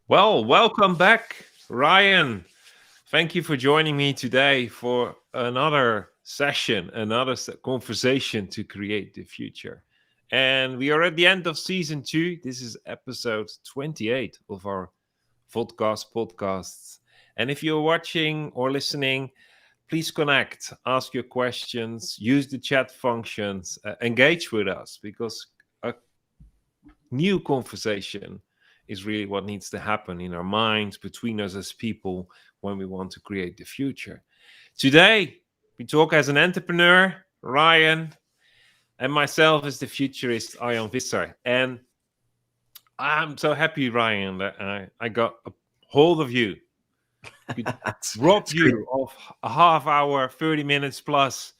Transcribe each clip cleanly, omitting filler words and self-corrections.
Well, welcome back, Ryan. Thank you for joining me today for another session, another conversation to create the future. And we are at the end of season 2. This is episode 28 of our podcasts. And if you're watching or listening, please connect, ask your questions, use the chat functions, engage with us because a new conversation is really what needs to happen in our minds between us as people when we want to create the future. Today, we talk as an entrepreneur, Ryan, and myself as the futurist, Arjan Visser. And I'm so happy, Ryan, that I got a hold of you. Could rob it's great. you of a half hour, 30 minutes plus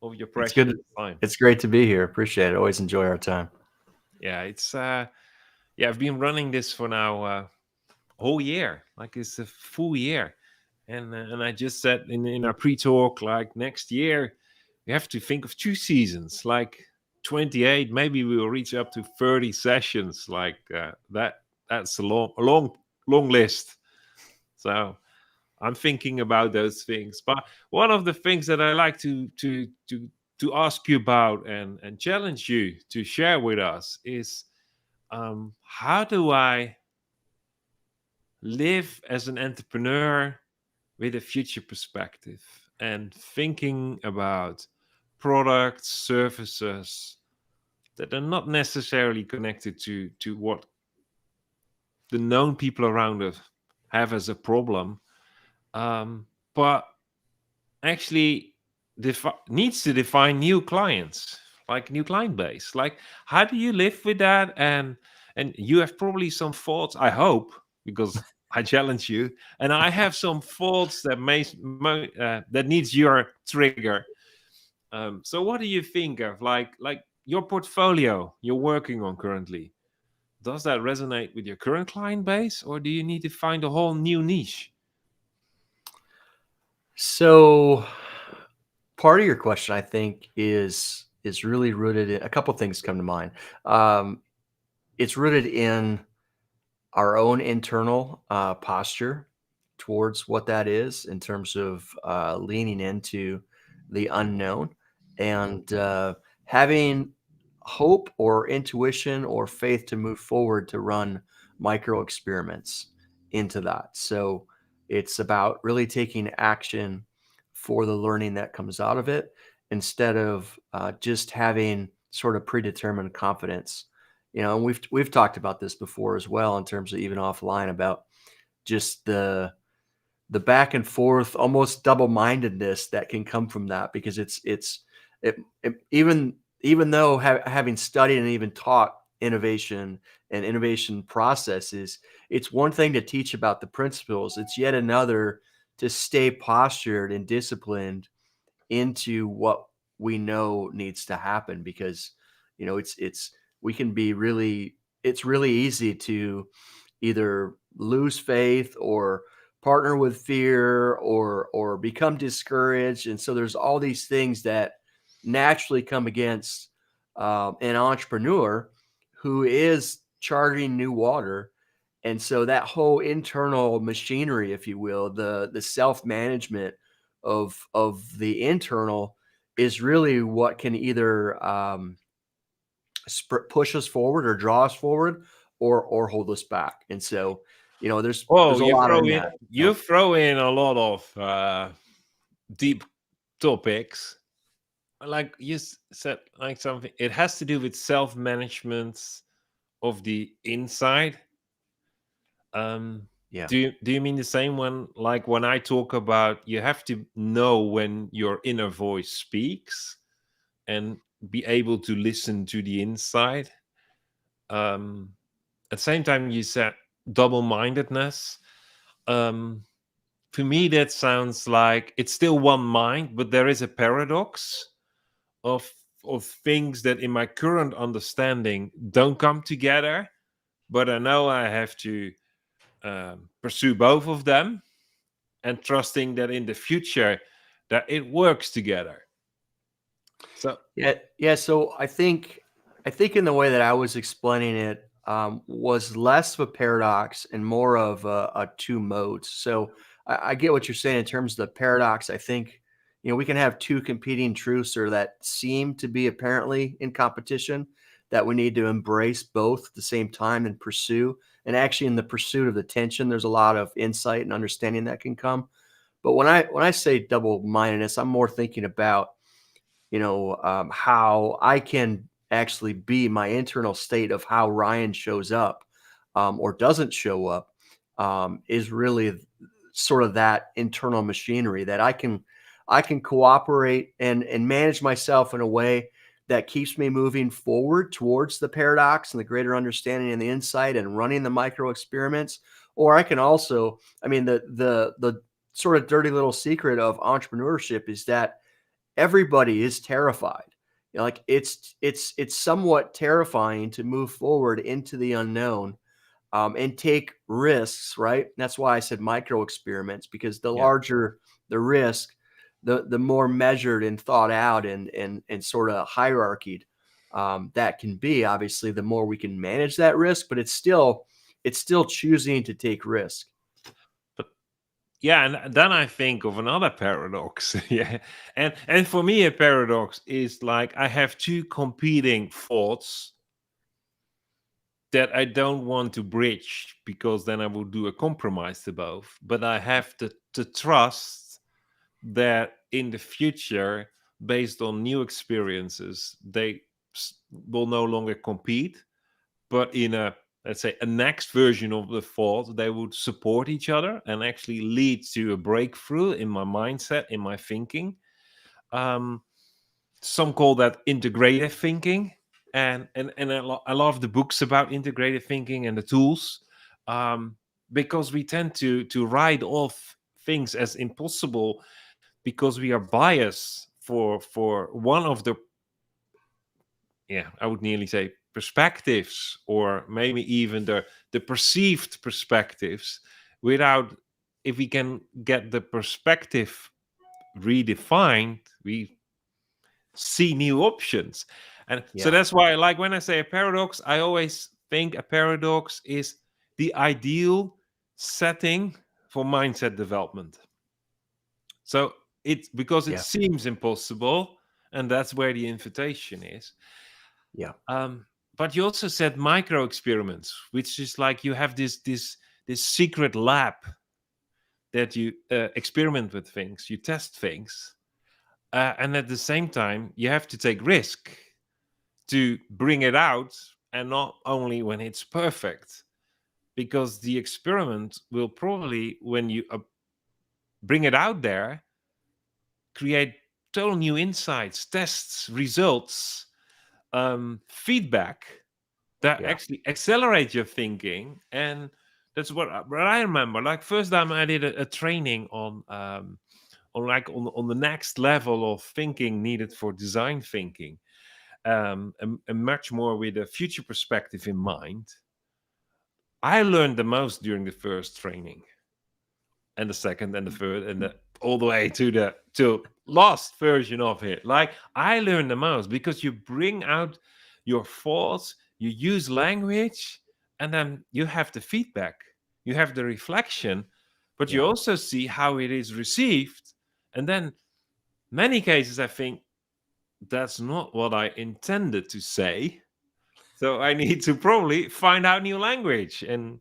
of your It's precious good. time. It's great to be here. Appreciate it. Always enjoy our time. Yeah, I've been running this for now whole year, like it's a full year. And I just said in our pre-talk, like next year we have to think of 2 seasons, like 28. Maybe we will reach up to 30 sessions, like that. That's a long list. So I'm thinking about those things. But one of the things that I like to ask you about and challenge you to share with us is how do I live as an entrepreneur with a future perspective and thinking about products, services that are not necessarily connected to what the known people around us have as a problem, but actually needs to define new clients, like new client base. Like, how do you live with that? And you have probably some thoughts. I hope because I challenge you, and I have some thoughts that needs your trigger. So, what do you think of like your portfolio you're working on currently? Does that resonate with your current client base, or do you need to find a whole new niche? So, part of your question, I think, is really rooted in a couple things come to mind. Um, it's rooted in our own internal posture towards what that is in terms of leaning into the unknown and having hope or intuition or faith to move forward to run micro experiments into that. So it's about really taking action for the learning that comes out of it instead of just having sort of predetermined confidence. And we've talked about this before as well in terms of even offline about just the back and forth, almost double-mindedness that can come from that because even though having studied and even taught innovation and innovation processes, it's one thing to teach about the principles. It's yet another to stay postured and disciplined into what we know needs to happen because it's we can be really it's really easy to either lose faith or partner with fear or become discouraged, and so there's all these things that naturally come against an entrepreneur who is charting new water. And so that whole internal machinery, if you will, the self-management of the internal is really what can either push us forward or draw us forward or hold us back. And so, Oh, there's a lot in that. you throw in a lot of deep topics. Like you said, like something. It has to do with self management of the inside. Um, Yeah. do you mean the same one? Like when I talk about you have to know when your inner voice speaks and be able to listen to the inside. Um, at the same time, you said double mindedness. Um, to me that sounds like it's still one mind, but there is a paradox of of things that in my current understanding don't come together, but I know I have to pursue both of them and trusting that in the future that it works together. So Yeah. So I think in the way that I was explaining it, was less of a paradox and more of a two modes. So I get what you're saying in terms of the paradox. I think, we can have two competing truths or that seem to be apparently in competition that we need to embrace both at the same time and pursue. And actually, in the pursuit of the tension, there's a lot of insight and understanding that can come. But when I say double-mindedness, I'm more thinking about, how I can actually be my internal state of how Ryan shows up, or doesn't show up, is really sort of that internal machinery that I can cooperate and manage myself in a way that keeps me moving forward towards the paradox and the greater understanding and the insight and running the micro experiments. Or I can also, I mean, the sort of dirty little secret of entrepreneurship is that everybody is terrified. Like it's somewhat terrifying to move forward into the unknown, and take risks, right? And that's why I said micro experiments, because the Yeah. larger the risk, the more measured and thought out and sort of hierarchied, that can be. Obviously, the more we can manage that risk, but it's still choosing to take risk. But yeah, and then I think of another paradox. Yeah. And for me a paradox is like I have two competing thoughts that I don't want to bridge because then I will do a compromise to both. But I have to trust that in the future, based on new experiences, they will no longer compete, but in a, let's say, a next version of the thought, they would support each other and actually lead to a breakthrough in my mindset, in my thinking. Um, some call that integrative thinking, and I love the books about integrative thinking and the tools, um, because we tend to write off things as impossible because we are biased for one of the, yeah, I would nearly say perspectives, or maybe even the perceived perspectives, without, if we can get the perspective redefined, we see new options. And so Yeah, that's why, like, when I say a paradox, I always think a paradox is the ideal setting for mindset development. So it's because it yeah, seems impossible, and that's where the invitation is. yeah, um, but you also said micro experiments, which is like you have this secret lab that you experiment with things, you test things, and at the same time you have to take risk to bring it out, and not only when it's perfect, because the experiment will probably, when you bring it out there, create total new insights, tests, results, feedback that yeah, actually accelerate your thinking. And that's what I remember. Like, first time I did a training on the next level of thinking needed for design thinking, and much more with a future perspective in mind. I learned the most during the first training, and the second, and the third, and all the way to the last version of it. Like, I learned the most because you bring out your thoughts, you use language, and then you have the feedback, you have the reflection, but you yeah, also see how it is received. And then many cases I think that's not what I intended to say, so I need to probably find out new language, and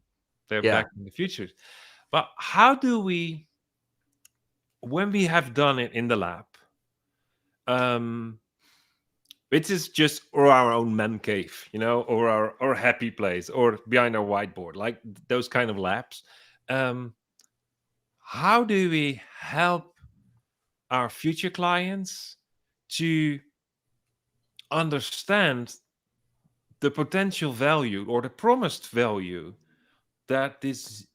they're yeah. back in the future. But how do we, when we have done it in the lab, um, which is just, or our own man cave, or our happy place, or behind our whiteboard, like those kind of labs, um, how do we help our future clients to understand the potential value or the promised value that this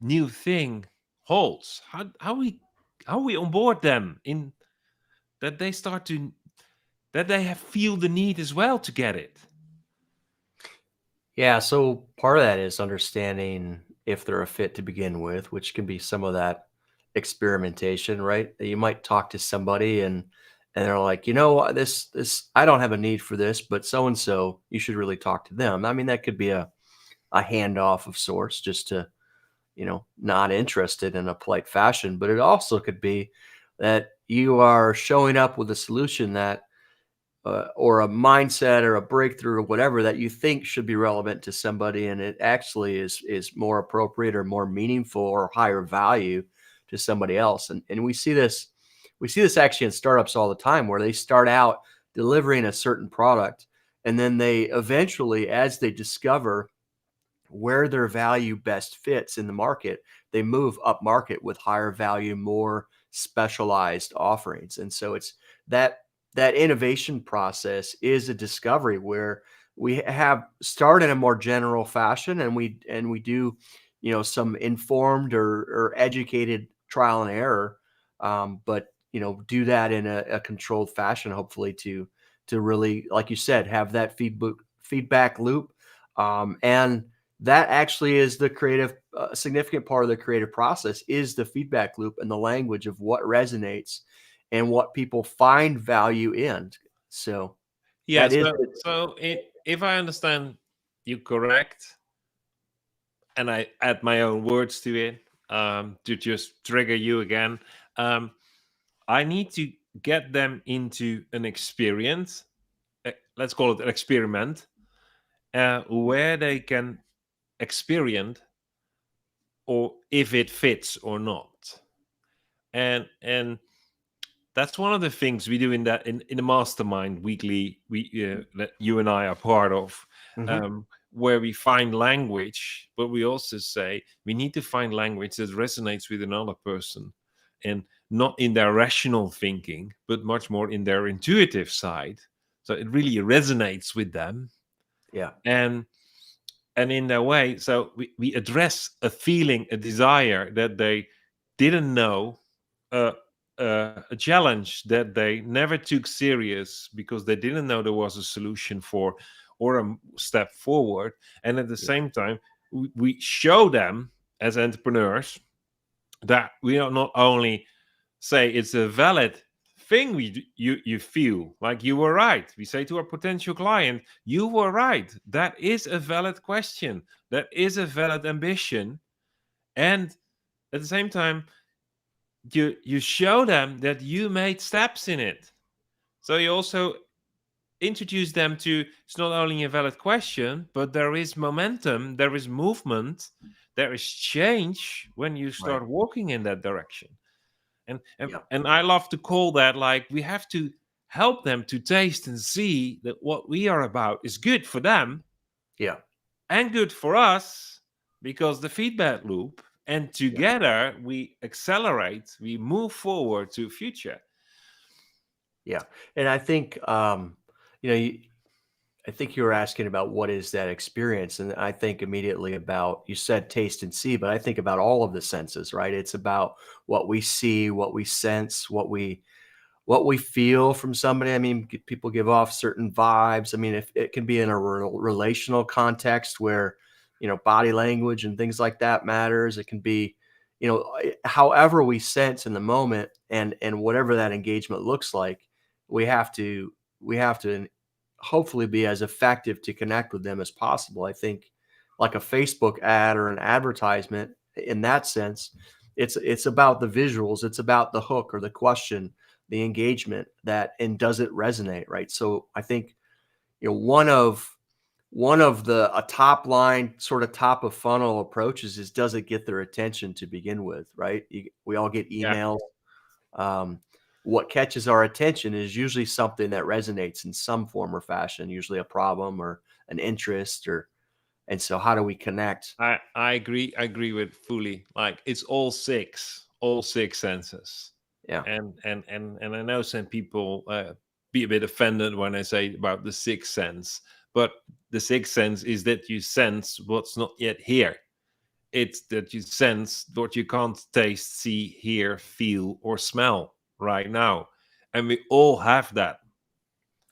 new thing holds? How we onboard them in that they start to, that they have feel the need as well to get it. Yeah, so part of that is understanding if they're a fit to begin with, which can be some of that experimentation, right? You might talk to somebody and they're like, you know what, this I don't have a need for this, but so and so, you should really talk to them. I mean, that could be a handoff of sorts, just to, not interested in a polite fashion. But it also could be that you are showing up with a solution that, or a mindset or a breakthrough or whatever that you think should be relevant to somebody, and it actually is more appropriate or more meaningful or higher value to somebody else. And we see this actually in startups all the time, where they start out delivering a certain product, and then they eventually, as they discover where their value best fits in the market, they move up market with higher value, more specialized offerings. And so it's that innovation process is a discovery where we have start in a more general fashion, and we do, some informed or educated trial and error, but do that in a controlled fashion, hopefully to really, like you said, have that feedback loop, and that actually is the creative significant part of the creative process, is the feedback loop and the language of what resonates and what people find value in. So Yeah. that is If I understand you correct, and I add my own words to it, to just trigger you again, um, I need to get them into an experience. Let's call it an experiment, where they can experience or if it fits or not. And that's one of the things we do in the mastermind weekly that you and I are part of, Mhm. um, where we find language, but we also say we need to find language that resonates with another person, and not in their rational thinking, but much more in their intuitive side. So it really resonates with them, Yeah. and in that way, so we address a feeling, a desire that they didn't know, uh, a challenge that they never took serious because they didn't know there was a solution for, or a step forward. And at the Yeah. same time, we show them as entrepreneurs that we are not only say it's a valid thing, you feel like you were right. We say to our potential client, you were right, that is a valid question, that is a valid ambition. And at the same time, you show them that you made steps in it. So you also introduce them to, it's not only a valid question, but there is momentum, there is movement, there is change when you Right. start walking in that direction. and and, Yeah. and I love to call that, like, we have to help them to taste and see that what we are about is good for them Yeah. and good for us, because the feedback loop, and Yeah. together we accelerate, we move forward to future. Yeah. And I think, you know, you, I think you were asking about what is that experience, and I think immediately about, you said taste and see, but I think about all of the senses, right? It's about what we see, what we sense, what we feel from somebody. I mean, people give off certain vibes. I mean, if it can be in a relational context where, body language and things like that matters. It can be, however we sense in the moment, and whatever that engagement looks like, we have to hopefully be as effective to connect with them as possible. I think, like a Facebook ad or an advertisement, in that sense, it's about the visuals, it's about the hook or the question, the engagement, that, and does it resonate, right? So I think, one of the a top line, sort of top of funnel approaches is, does it get their attention to begin with, right? We all get Yeah. emails. um, what catches our attention is usually something that resonates in some form or fashion, usually a problem or an interest, and so how do we connect? I agree with fully, like, it's all six senses. Yeah. And I know some people be a bit offended when I say about the sixth sense, but the sixth sense is that you sense what's not yet here. It's that you sense what you can't taste, see, hear, feel, or smell right now. And we all have that.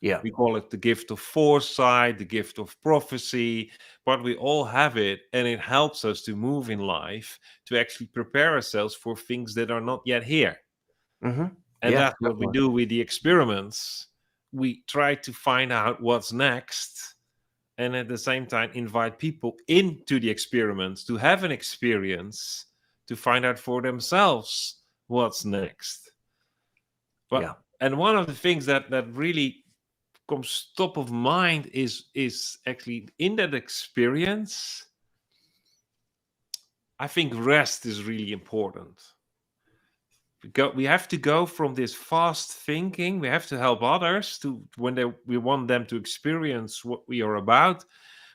Yeah. We call it the gift of foresight, the gift of prophecy, but we all have it. And it helps us to move in life, to actually prepare ourselves for things that are not yet here. Hmm. And Yeah, that's what we definitely. do with the experiments. We try to find out what's next, and at the same time invite people into the experiments to have an experience, to find out for themselves what's next. But Yeah. and one of the things that really comes top of mind is actually in that experience, I think rest is really important. We have to go from this fast thinking. We have to help others to when we want them to experience what we are about.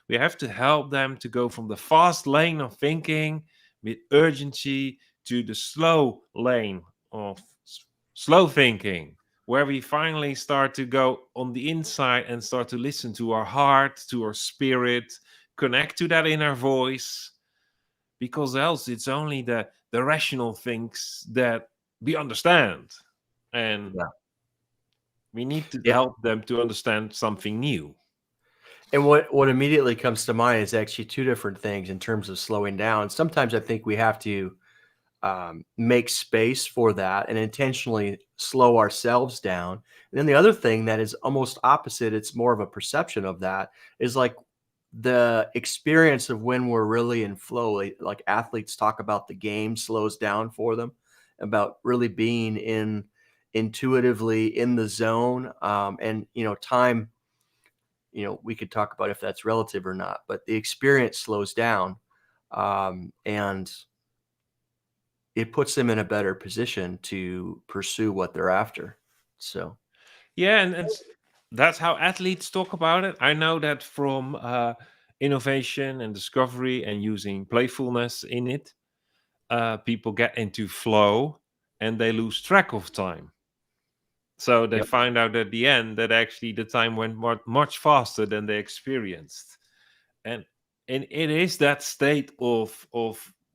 We have to help them to go from the fast lane of thinking with urgency to the slow lane of slow thinking, where we finally start to go on the inside and start to listen to our heart, to our spirit, connect to that inner voice, because else it's only the rational things that we understand, and Yeah. we need to Yeah. help them to understand something new. And what immediately comes to mind is actually two different things in terms of slowing down. Sometimes I think we have to make space for that and intentionally slow ourselves down. And then the other thing that is almost opposite, it's more of a perception of that, is like the experience of when we're really in flow. Like athletes talk about the game slows down for them, about really being in intuitively in the zone. And, time, we could talk about if that's relative or not, but the experience slows down. And it puts them in a better position to pursue what they're after. So, Yeah, and that's how athletes talk about it. I know that from innovation and discovery and using playfulness in it, people get into flow and they lose track of time. So they yep, find out at the end that actually the time went much faster than they experienced. And it is that state of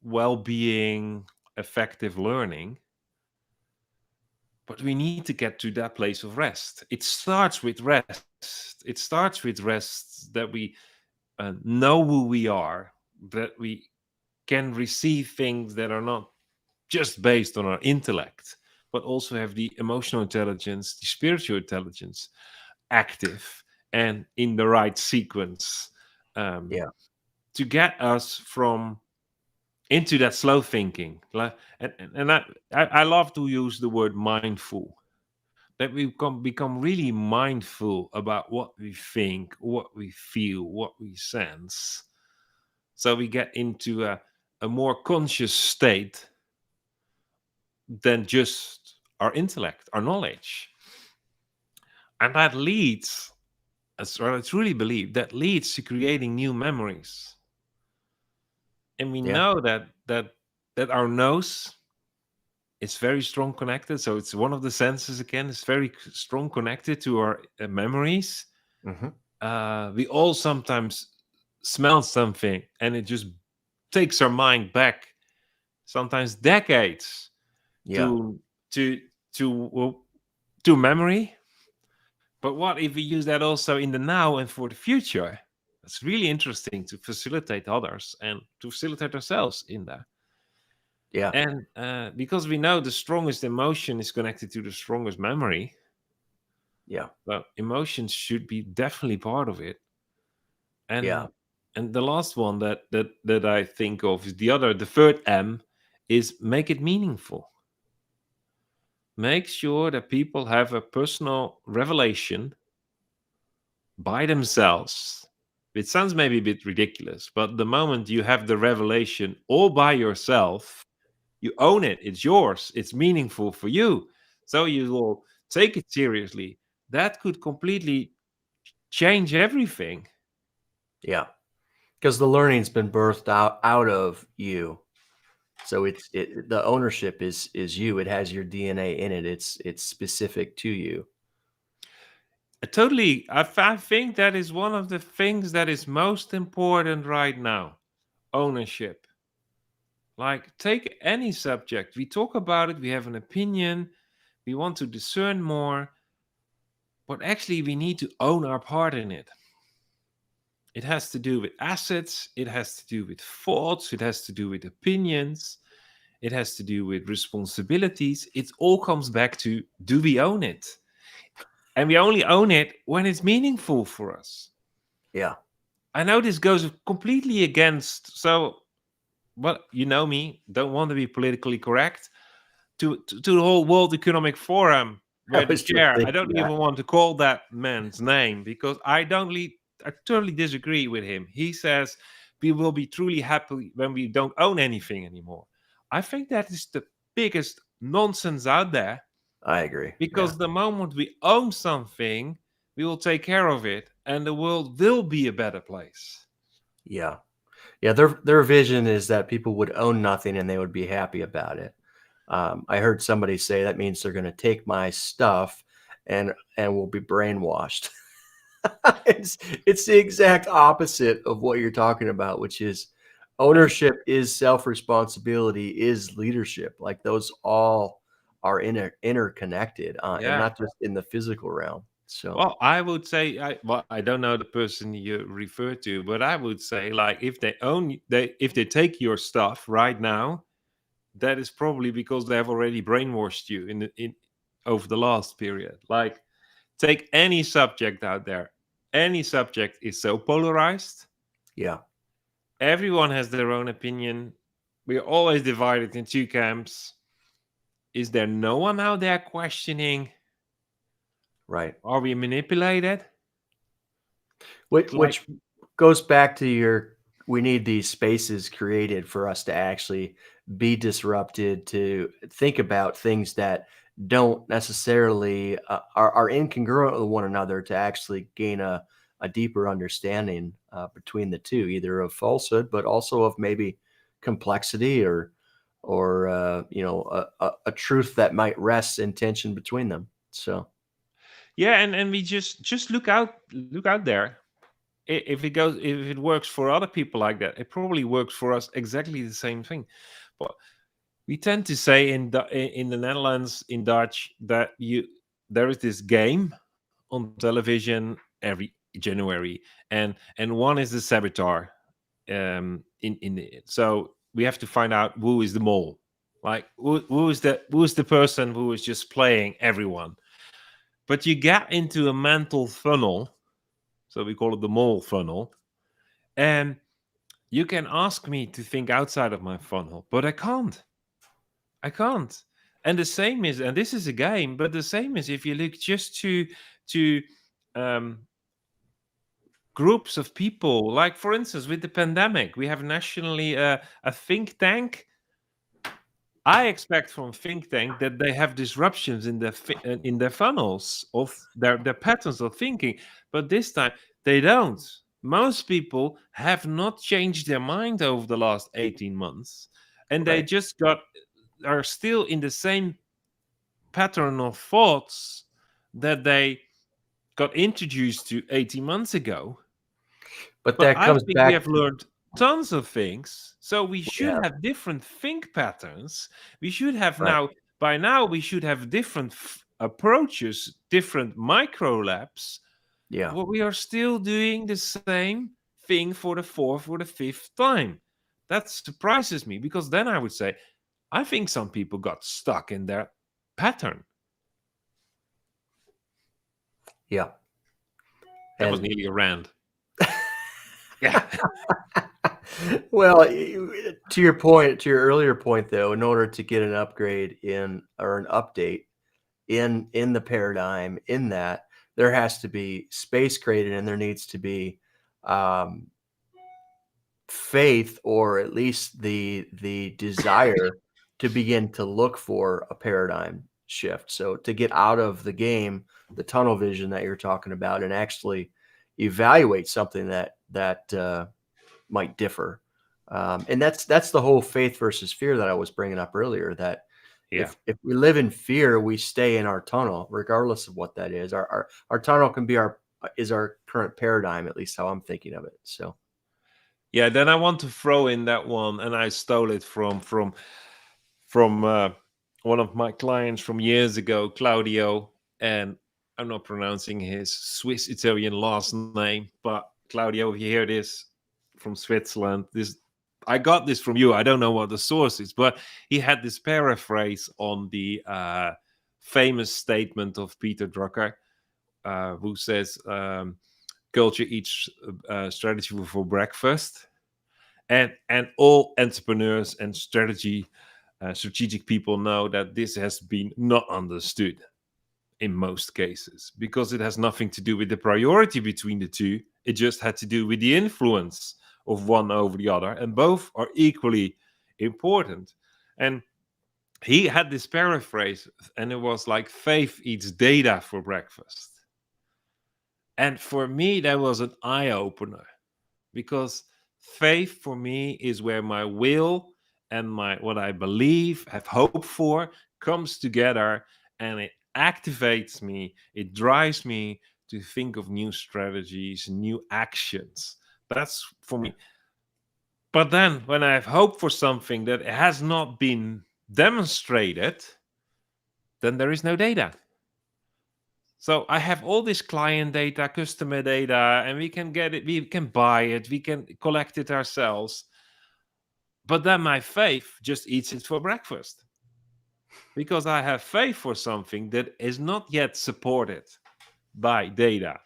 well-being, effective learning. But we need to get to that place of rest. It starts with rest. It starts with rest that we know who we are, that we can receive things that are not just based on our intellect, but also have the emotional intelligence, the spiritual intelligence active and in the right sequence, um, yeah, to get us from into that slow thinking. And I love to use the word mindful, that we become really mindful about what we think, what we feel, what we sense. So we get into a more conscious state than just our intellect, our knowledge. And that leads, as I truly believe, that leads to creating new memories. And we yeah, know that our nose is very strong connected. So it's one of the senses again. It's very strong connected to our memories. hmm, We all sometimes smell something and it just takes our mind back, sometimes decades, yeah, to to to to memory. But what if we use that also in the now and for the future? It's really interesting to facilitate others and to facilitate ourselves in that. yeah, And because we know the strongest emotion is connected to the strongest memory, yeah, well, emotions should be definitely part of it. yeah, And the last one that I think of is the third M, is make it meaningful. Make sure that people have a personal revelation by themselves. It sounds maybe a bit ridiculous, but the moment you have the revelation all by yourself, you own it. It's yours. It's meaningful for you. So you will take it seriously. That could completely change everything. yeah. Because the learning's been birthed out of you. So the ownership is you. It has your DNA in it. It's specific to you. Totally. I think that is one of the things that is most important right now, ownership. Like, take any subject. We talk about it, we have an opinion, we want to discern more, but actually, we need to own our part in it. It has to do with assets, it has to do with thoughts, it has to do with opinions. It has to do with responsibilities. It all comes back to, do we own it? And we only own it when it's meaningful for us. Yeah. I know this goes completely against, so, but you know me, don't want to be politically correct, to the whole World Economic Forum, I where the was just chair, I thinking don't that. even want to call that man's name, because I totally disagree with him. He says we will be truly happy when we don't own anything anymore. I think that is the biggest nonsense out there, I agree. Yeah. because the moment we own something, we will take care of it, and the world will be a better place. Yeah. Yeah. Their vision is that people would own nothing and they would be happy about it. I heard somebody say that means they're going to take my stuff and will be brainwashed. It's the exact opposite of what you're talking about, which is ownership is self-responsibility, is leadership. Like those all are interconnected, and Yeah. not just in the physical realm. So Well, I would say, I don't know the person you refer to, but I would say, like, if if they take your stuff right now, that is probably because they have already brainwashed you in over the last period. Like, take any subject out there. Any subject is so polarized. yeah, Everyone has their own opinion. We're always divided in two camps. Is there no one out there questioning? right. Are we manipulated? Like, Which goes back to your we need these spaces created for us to actually be disrupted, to think about things that don't necessarily are incongruent with one another, to actually gain a deeper understanding between the two, either of falsehood, but also of maybe complexity or a truth that might rest in tension between them. So yeah, and we just look out there. If it works for other people like that, it probably works for us exactly the same thing. But we tend to say in the Netherlands, in Dutch, that you there is this game on television every January, and one is the saboteur. So we have to find out who is the mole. Like, who is the person who is just playing everyone. But you get into a mental funnel, so we call it the mole funnel, and you can ask me to think outside of my funnel, but I can't. I can't. And the same is, and this is a game, but the same is if you look just to um, groups of people. Like, for instance, with the pandemic, we have nationally a think tank. I expect from think tank that they have disruptions in their funnels of their patterns of thinking, but this time they don't. Most people have not changed their mind over the last 18 months, and they right. just got are still in the same pattern of thoughts that they got introduced to 18 months ago. But But that I comes think we back have to learned tons of things. So we we should have have different think patterns. We should have right. by now, we should have different approaches, different micro labs. Yeah. But we are still doing the same thing for the fourth or the fifth time. That surprises me, because then I would say, I think some people got stuck in their pattern. Yeah. That was And nearly a rant. Yeah. well, to your point, to your earlier point, though, in order to get an upgrade in or an update in the paradigm, in that there has to be space created, and there needs to be um, faith, or at least the desire to begin to look for a paradigm shift. So to get out of the game, the tunnel vision that you're talking about, and actually evaluate something that might differ. And that's the whole faith versus fear that I was bringing up earlier. That Yeah. if we live in fear, we stay in our tunnel, regardless of what that is. Our tunnel can be our current paradigm, at least how I'm thinking of it. So Yeah, then I want to throw in that one, and I stole it from one of my clients from years ago, Claudio, and I'm not pronouncing his Swiss Italian last name, but Claudio, if you hear this from Switzerland, this I got this from you. I don't know what the source is, but he had this paraphrase on the famous statement of Peter Drucker, who says, culture eats strategy for breakfast. And all entrepreneurs and strategic people know that this has been not understood in most cases, because it has nothing to do with the priority between the two. It just had to do with the influence of one over the other, and both are equally important. And he had this paraphrase, and it was like, faith eats data for breakfast. And for me, that was an eye opener, because faith for me is where my will and my what I believe, have hope for, comes together, and it activates me, it drives me to think of new strategies, new actions. That's for me. But then when I have hope for something that has not been demonstrated, then there is no data. So I have all this client data, customer data, and we can get it, we can buy it, we can collect it ourselves. But then my faith just eats it for breakfast, because I have faith for something that is not yet supported by data,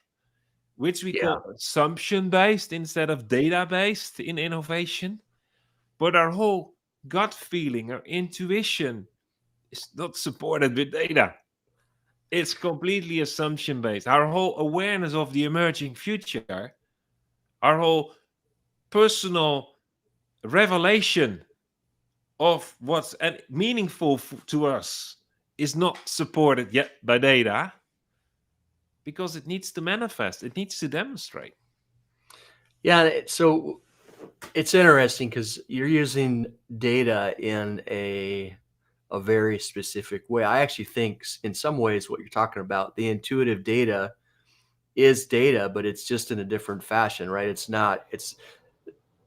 which we Yeah. call assumption based instead of data based in innovation. But our whole gut feeling, our intuition, is not supported with data. It's completely assumption based. Our whole awareness of the emerging future, our whole personal revelation of what's meaningful to us, is not supported yet by data, because it needs to manifest, it needs to demonstrate. Yeah. So it's interesting because you're using data in a very specific way. I actually think in some ways what you're talking about, the intuitive data is data, but it's just in a different fashion, right? It's not, it's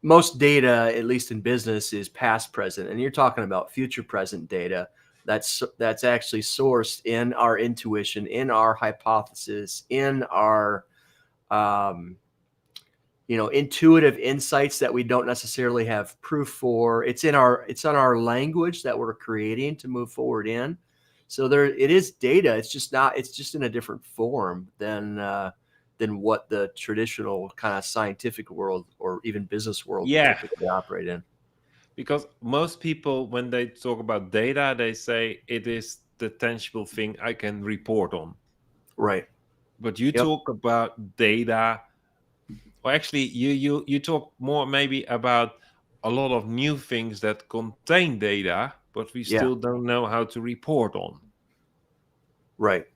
most data, at least in business, is past present, and you're talking about future present data that's actually sourced in our intuition, in our hypothesis, in our intuitive insights that we don't necessarily have proof for. It's on our language that we're creating to move forward in. So there, it is data. It's just in a different form than what the traditional kind of scientific world or even business world would Yeah, typically operate in. because most people, when they talk about data, they say it is the tangible thing I can report on. Right. But you Yep. talk about data, or actually you talk more maybe about a lot of new things that contain data, but we Yeah. still don't know how to report on, Right.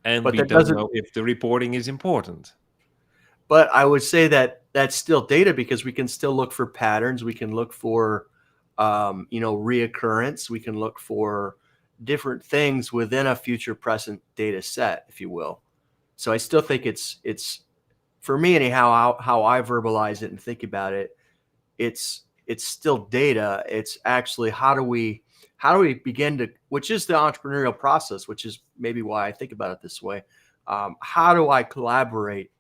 and But we that don't doesn't know if the reporting is important. But I would say that that's still data because we can still look for patterns. We can look for, reoccurrence. We can look for different things within a future present data set, if you will. So I still think it's for me anyhow, how I verbalize it and think about it. It's still data. It's actually how do we begin to, which is the entrepreneurial process, which is maybe why I think about it this way. How do I collaborate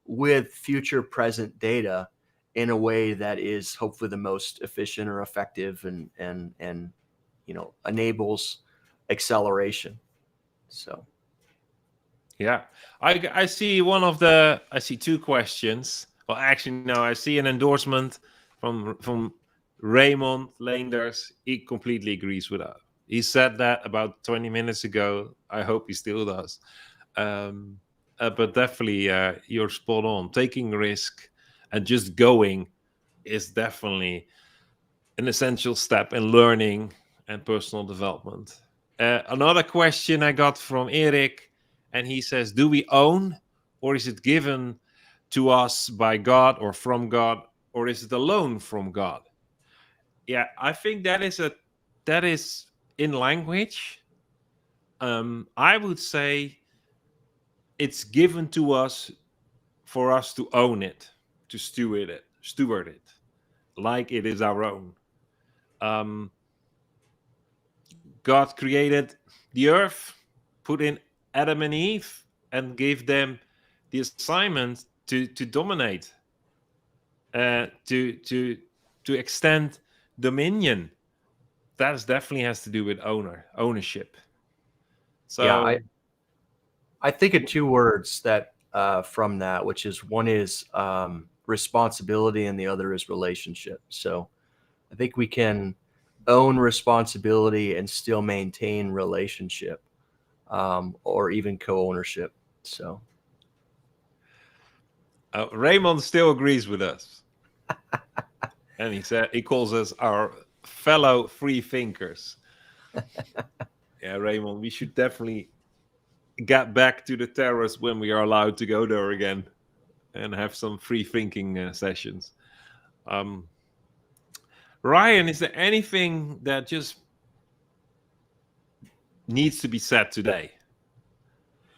with future present data in a way that is hopefully the most efficient or effective and enables acceleration. So Yeah, I see two questions. Well, actually, no, I see an endorsement from Raymond Leenders. He completely agrees with that. He said that about 20 minutes ago. I hope he still does. Um, but definitely, you're spot on. Taking risk and just going is definitely an essential step in learning and personal development. Another question I got from Eric, and he says, do we own, or is it given to us by God or from God, or is it a loan from God? Yeah, I think that is in language. I would say it's given to us for us to own it, to steward it, like it is our own. Um, God created the earth, put in Adam and Eve, and gave them the assignment to dominate, to to extend dominion. That definitely has to do with ownership. So Yeah, I think of two words that from that, which is one is responsibility and the other is relationship. So I think we can own responsibility and still maintain relationship, or even co-ownership. So Raymond still agrees with us, and he calls us our fellow free thinkers. Yeah, Raymond, we should definitely get back to the terrace when we are allowed to go there again and have some free thinking sessions. Ryan, is there anything that just needs to be said today?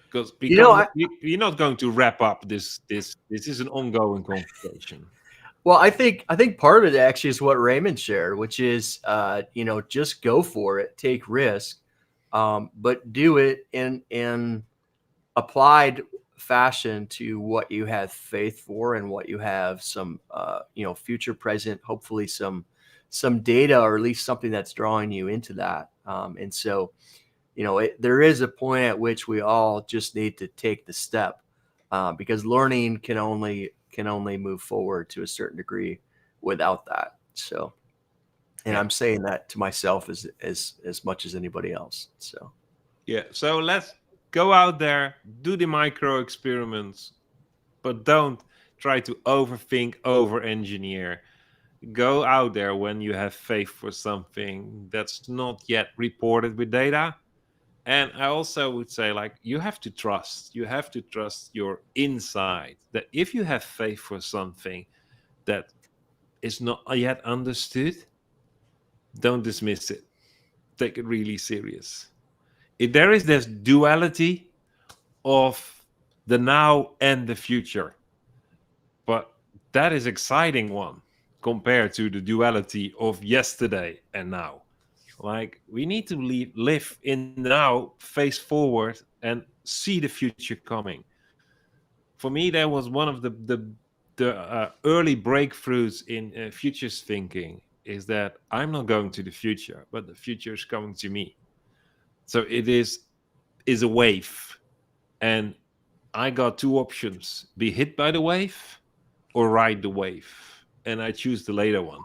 Because we're not going to wrap up this. This is an ongoing conversation. Well, I think part of it actually is what Raymond shared, which is just go for it, take risk, but do it in applied fashion to what you have faith for and what you have some future, present, hopefully some data, or at least something that's drawing you into that. And so there is a point at which we all just need to take the step, because learning can only move forward to a certain degree without that. So, and Yeah. I'm saying that to myself as much as anybody else. So Yeah. So let's go out there, do the micro experiments, but don't try to overthink, over engineer. Go out there when you have faith for something that's not yet reported with data. And I also would say, like, you have to trust your inside, that if you have faith for something that is not yet understood, don't dismiss it. Take it really serious. If there is this duality of the now and the future, but that is exciting one compared to the duality of yesterday and now. Like, we need to live in the now, face forward, and see the future coming. For me, that was one of the early breakthroughs in futures thinking, is that I'm not going to the future, but the future is coming to me. So it is a wave, and I got two options: be hit by the wave or ride the wave, and I choose the later one.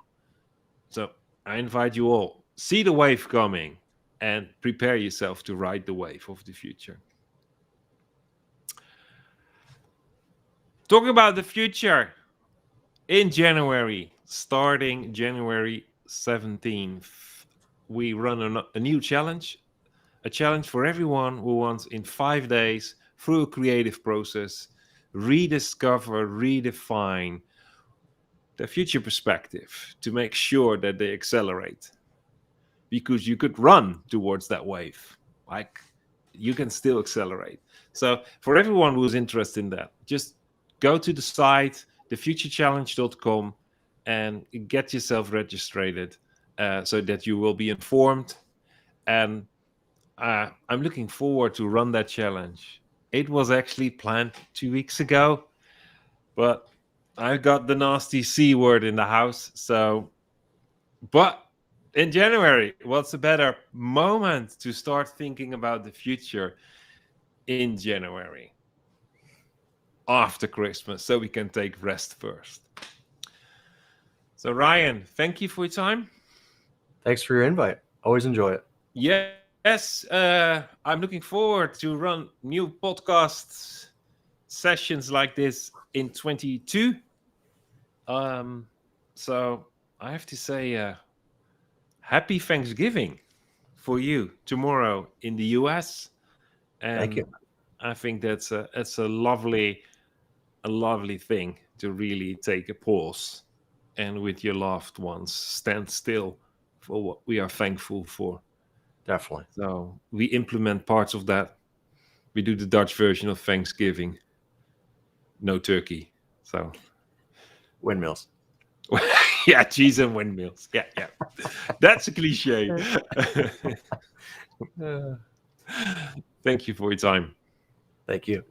So I invite you all, see the wave coming and prepare yourself to ride the wave of the future. Talking about the future, in January, starting January 17th, we run a new challenge, a challenge for everyone who wants, in 5 days, through a creative process, rediscover, redefine their future perspective to make sure that they accelerate. Because you could run towards that wave, like, you can still accelerate. So for everyone who's interested in that, just go to the site, thefuturechallenge.com, and get yourself registered, so that you will be informed. And I'm looking forward to run that challenge. It was actually planned 2 weeks ago, but I got the nasty C word in the house. So, but in January, what's a better moment to start thinking about the future in January, after Christmas, so we can take rest first. So Ryan, thank you for your time. thanks for your invite. Always enjoy it. Yes, I'm looking forward to run new podcast sessions like this in 22. So I have to say, happy Thanksgiving for you tomorrow in the US. And Thank you. I think that's a lovely thing to really take a pause and with your loved ones stand still for what we are thankful for. Definitely. So we implement parts of that. We do the Dutch version of Thanksgiving. No turkey. So Windmills. yeah, cheese and windmills. Yeah. That's a cliche. Thank you for your time. Thank you.